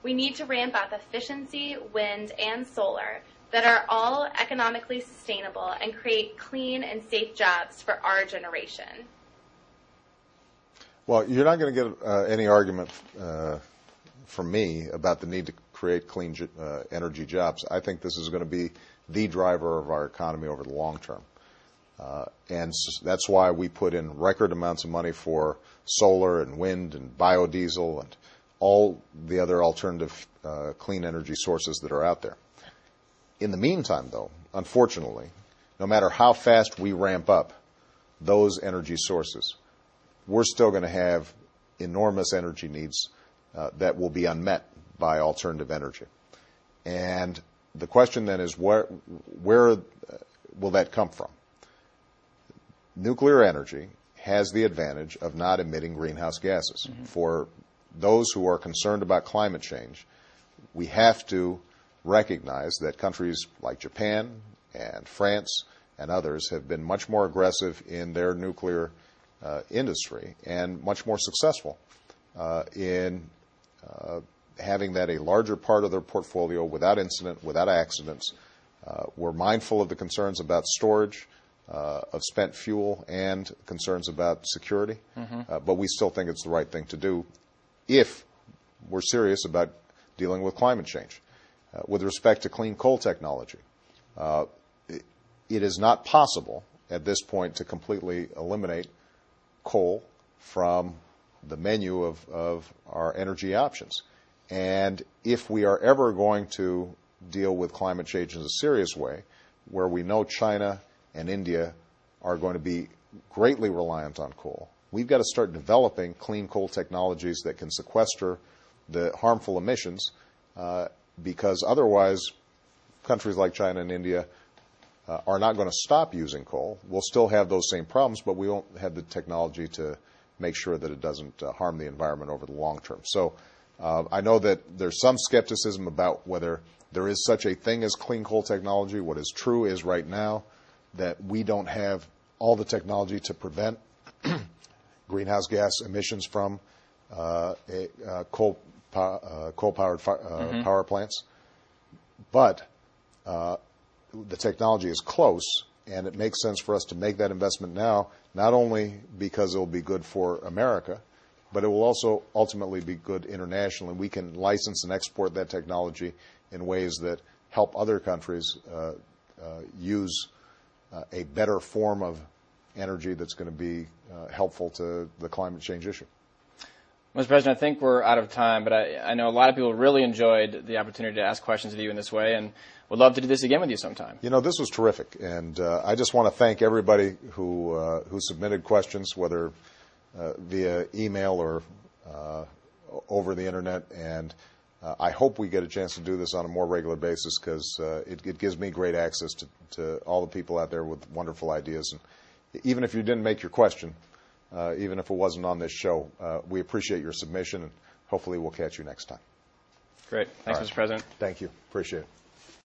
We need to ramp up efficiency, wind, and solar that are all economically sustainable and create clean and safe jobs for our generation. Well, you're not going to get any argument from me about the need to create clean energy jobs. I think this is going to be the driver of our economy over the long term. And that's why we put in record amounts of money for solar and wind and biodiesel and all the other alternative clean energy sources that are out there. In the meantime, though, unfortunately, no matter how fast we ramp up those energy sources, we're still going to have enormous energy needs that will be unmet by alternative energy. And the question then is, where will that come from? Nuclear energy has the advantage of not emitting greenhouse gases. Mm-hmm. For those who are concerned about climate change, we have to recognize that countries like Japan and France and others have been much more aggressive in their nuclear industry and much more successful in having that a larger part of their portfolio without incident, without accidents. We're mindful of the concerns about storage of spent fuel and concerns about security, but we still think it's the right thing to do if we're serious about dealing with climate change. With respect to clean coal technology, it is not possible at this point to completely eliminate coal from the menu of our energy options. And if we are ever going to deal with climate change in a serious way, where we know China and India are going to be greatly reliant on coal, we've got to start developing clean coal technologies that can sequester the harmful emissions, because otherwise countries like China and India are not going to stop using coal. We'll still have those same problems, but we won't have the technology to make sure that it doesn't harm the environment over the long term. So I know that there's some skepticism about whether there is such a thing as clean coal technology. What is true is right now that we don't have all the technology to prevent greenhouse gas emissions from coal-powered power plants. But the technology is close, and it makes sense for us to make that investment now, not only because it will be good for America, but it will also ultimately be good internationally. We can license and export that technology in ways that help other countries use a better form of energy that's going to be helpful to the climate change issue. Mr. President, I think we're out of time, but I know a lot of people really enjoyed the opportunity to ask questions of you in this way and would love to do this again with you sometime. You know, this was terrific, and I just want to thank everybody who submitted questions, whether via email or over the Internet, and I hope we get a chance to do this on a more regular basis because it gives me great access to all the people out there with wonderful ideas. And even if you didn't make your question, even if it wasn't on this show, we appreciate your submission, and hopefully we'll catch you next time. Great. Thanks, Mr. President. Thank you. Appreciate it.